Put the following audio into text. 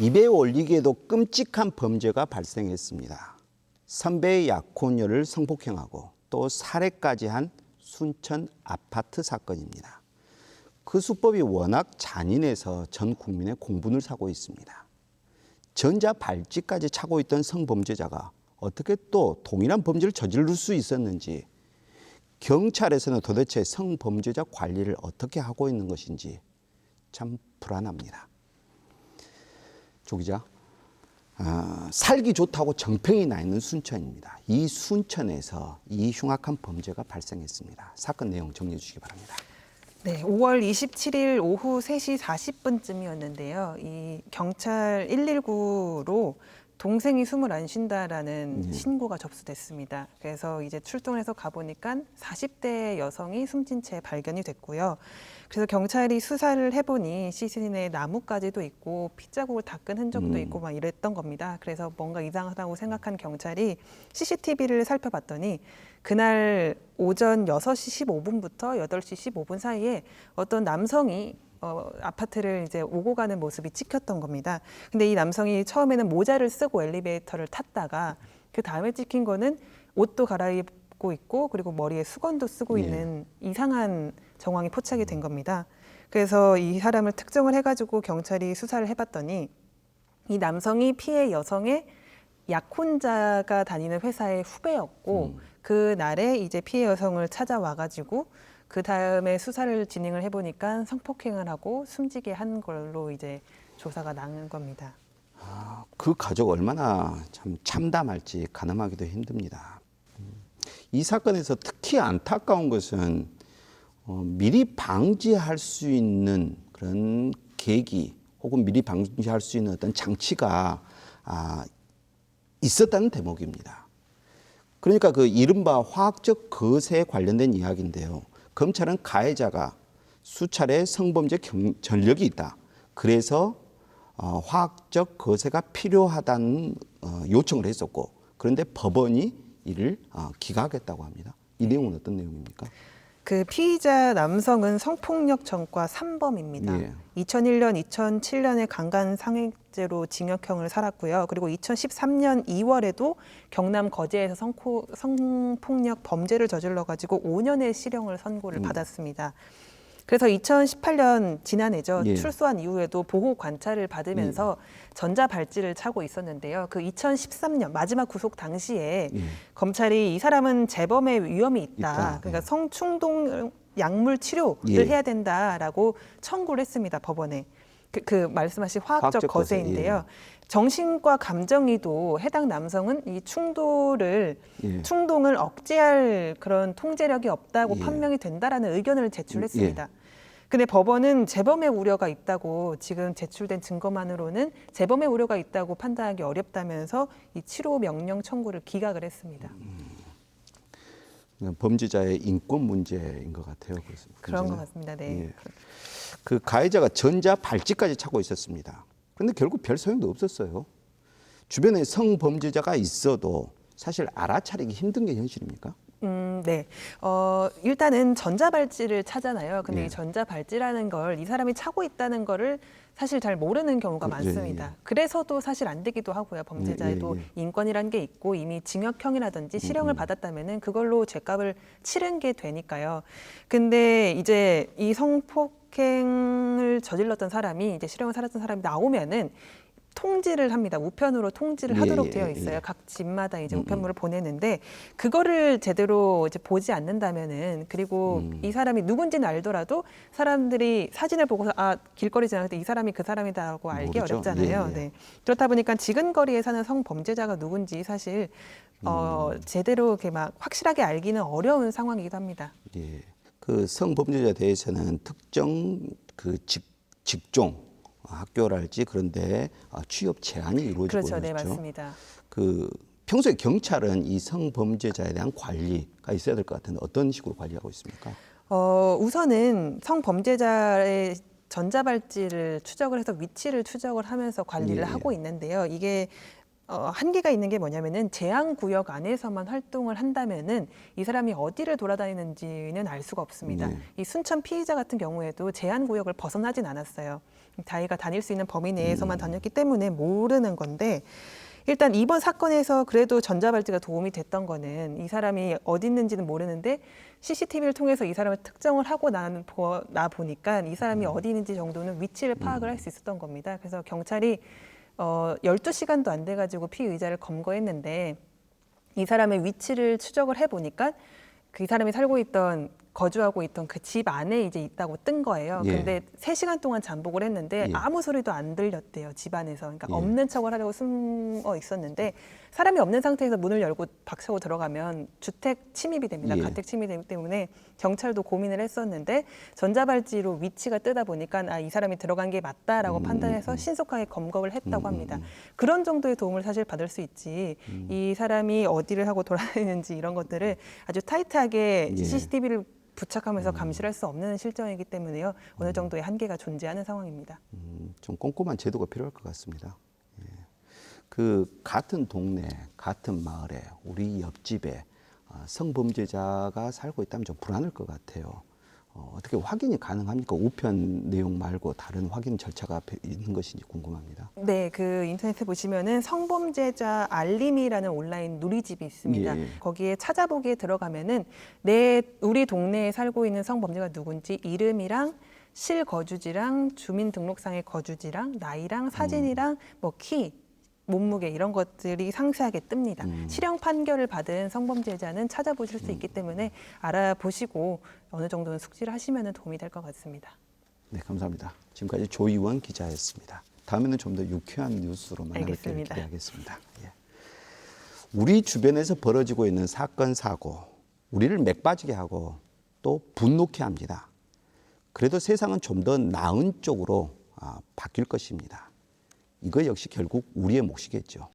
입에 올리기에도 끔찍한 범죄가 발생했습니다. 선배의 약혼녀를 성폭행하고 또 살해까지 한 순천 아파트 사건입니다. 그 수법이 워낙 잔인해서 전 국민의 공분을 사고 있습니다. 전자발찌까지 차고 있던 성범죄자가 어떻게 또 동일한 범죄를 저지를 수 있었는지, 경찰에서는 도대체 성범죄자 관리를 어떻게 하고 있는 것인지 참 불안합니다. 조 기자, 살기 좋다고 정평이 나 있는 순천입니다. 이 순천에서 이 흉악한 범죄가 발생했습니다. 사건 내용 정리해 주시기 바랍니다. 네, 5월 27일 오후 3시 40분쯤이었는데요. 이 경찰 119로 동생이 숨을 안 쉰다라는 신고가 접수됐습니다. 그래서 이제 출동해서 가보니까 40대 여성이 숨진 채 발견이 됐고요. 그래서 경찰이 수사를 해보니 시신에 나뭇가지도 있고 핏자국을 닦은 흔적도 있고 막 이랬던 겁니다. 그래서 뭔가 이상하다고 생각한 경찰이 CCTV를 살펴봤더니 그날 오전 6시 15분부터 8시 15분 사이에 어떤 남성이 아파트를 이제 오고 가는 모습이 찍혔던 겁니다. 근데 이 남성이 처음에는 모자를 쓰고 엘리베이터를 탔다가 그 다음에 찍힌 거는 옷도 갈아입고 있고 그리고 머리에 수건도 쓰고 있는 이상한 정황이 포착이 된 겁니다. 그래서 이 사람을 특정을 해가지고 경찰이 수사를 해봤더니 이 남성이 피해 여성의 약혼자가 다니는 회사의 후배였고 그 날에 이제 피해 여성을 찾아와가지고 그 다음에 수사를 진행을 해보니까 성폭행을 하고 숨지게 한 걸로 이제 조사가 나는 겁니다. 그 가족 얼마나 참 참담할지 가늠하기도 힘듭니다. 이 사건에서 특히 안타까운 것은 미리 방지할 수 있는 그런 계기 혹은 미리 방지할 수 있는 어떤 장치가 있었다는 대목입니다. 그러니까 그 이른바 화학적 거세에 관련된 이야기인데요. 검찰은 가해자가 수차례 성범죄 전력이 있다. 그래서 화학적 거세가 필요하다는 요청을 했었고, 그런데 법원이 이를 기각했다고 합니다. 이 내용은 어떤 내용입니까? 그 피의자 남성은 성폭력 전과 3범입니다. 예. 2001년, 2007년에 강간 상해죄로 징역형을 살았고요. 그리고 2013년 2월에도 경남 거제에서 성폭력 범죄를 저질러가지고 5년의 실형을 선고를 받았습니다. 그래서 2018년 지난해죠. 예. 출소한 이후에도 보호 관찰을 받으면서 전자발찌를 차고 있었는데요. 그 2013년 마지막 구속 당시에 검찰이 이 사람은 재범의 위험이 있다. 그러니까 성충동 약물 치료를 해야 된다라고 청구를 했습니다. 법원에. 그 말씀하신 화학적 거세인데요. 정신과 감정이도 해당 남성은 이 충동을 억제할 그런 통제력이 없다고 판명이 된다라는 의견을 제출했습니다. 근데 법원은 재범의 우려가 있다고 지금 제출된 증거만으로는 재범의 우려가 있다고 판단하기 어렵다면서 이 치료 명령 청구를 기각을 했습니다. 범죄자의 인권 문제인 것 같아요. 그런 것 같습니다. 네. 예. 그 가해자가 전자 발찌까지 차고 있었습니다. 그런데 결국 별 소용도 없었어요. 주변에 성범죄자가 있어도 사실 알아차리기 힘든 게 현실입니까? 네. 일단은 전자발찌를 차잖아요. 근데 이 전자발찌라는 걸 이 사람이 차고 있다는 거를 사실 잘 모르는 경우가 많습니다. 그래서도 사실 안 되기도 하고요. 범죄자에도 인권이라는 게 있고 이미 징역형이라든지 실형을 받았다면은 그걸로 죄값을 치른 게 되니까요. 근데 이제 이 성폭행을 저질렀던 사람이 이제 실형을 살았던 사람이 나오면은 통지를 합니다. 우편으로 통지를 하도록 되어 있어요. 각 집마다 이제 우편물을 보내는데 그거를 제대로 이제 보지 않는다면은 그리고 이 사람이 누군지는 알더라도 사람들이 사진을 보고서 길거리 지나갈 때 이 사람이 그 사람이다라고 알기 모르죠. 어렵잖아요. 네. 그렇다 보니까 지근거리에 사는 성범죄자가 누군지 사실 제대로 이렇게 막 확실하게 알기는 어려운 상황이기도 합니다. 예. 그 성범죄자에 대해서는 특정 그 직종 학교랄지 그런데 취업 제한이 이루어지고 그렇죠. 있죠. 네, 맞습니다. 그 평소에 경찰은 이 성범죄자에 대한 관리가 있어야 될 것 같은데 어떤 식으로 관리하고 있습니까? 우선은 성범죄자의 전자발찌를 추적을 해서 위치를 추적을 하면서 관리를 하고 있는데요. 이게 한계가 있는 게 뭐냐면은 제한 구역 안에서만 활동을 한다면은 이 사람이 어디를 돌아다니는지는 알 수가 없습니다. 이 순천 피의자 같은 경우에도 제한 구역을 벗어나진 않았어요. 자기가 다닐 수 있는 범위 내에서만 다녔기 때문에 모르는 건데 일단 이번 사건에서 그래도 전자발찌가 도움이 됐던 거는 이 사람이 어디 있는지는 모르는데 CCTV를 통해서 이 사람을 특정을 하고 나 보니까 이 사람이 어디 있는지 정도는 위치를 파악을 할 수 있었던 겁니다. 그래서 경찰이 12시간도 안 돼가지고 피의자를 검거했는데 이 사람의 위치를 추적을 해보니까 그 사람이 거주하고 있던 그 집 안에 이제 있다고 뜬 거예요. 예. 근데 3시간 동안 잠복을 했는데 예. 아무 소리도 안 들렸대요, 집 안에서. 그러니까 예. 없는 척을 하려고 숨어 있었는데 사람이 없는 상태에서 문을 열고 박차고 들어가면 주택 침입이 됩니다. 예. 가택 침입이 되기 때문에 경찰도 고민을 했었는데 전자발찌로 위치가 뜨다 보니까 이 사람이 들어간 게 맞다라고 판단해서 신속하게 검거를 했다고 합니다. 그런 정도의 도움을 사실 받을 수 있지 이 사람이 어디를 하고 돌아다니는지 이런 것들을 아주 타이트하게 예. CCTV를 부착하면서 감시를 할 수 없는 실정이기 때문에요. 어느 정도의 한계가 존재하는 상황입니다. 좀 꼼꼼한 제도가 필요할 것 같습니다. 예. 그 같은 동네, 같은 마을에 우리 옆집에 성범죄자가 살고 있다면 좀 불안할 것 같아요. 어떻게 확인이 가능합니까? 우편 내용 말고 다른 확인 절차가 있는 것인지 궁금합니다. 네, 그 인터넷에 보시면은 성범죄자 알림이라는 온라인 누리집이 있습니다. 예. 거기에 찾아보기에 들어가면은 우리 동네에 살고 있는 성범죄가 누군지 이름이랑 실거주지랑 주민등록상의 거주지랑 나이랑 사진이랑 뭐 키, 몸무게 이런 것들이 상세하게 뜹니다. 실형 판결을 받은 성범죄자는 찾아보실 수 있기 때문에 알아보시고 어느 정도는 숙지를 하시면 도움이 될 것 같습니다. 네, 감사합니다. 지금까지 조이원 기자였습니다. 다음에는 좀 더 유쾌한 뉴스로 만나 뵙기를 알겠습니다. 기대하겠습니다. 예. 우리 주변에서 벌어지고 있는 사건, 사고, 우리를 맥빠지게 하고 또 분노케 합니다. 그래도 세상은 좀 더 나은 쪽으로 바뀔 것입니다. 이거 역시 결국 우리의 몫이겠죠.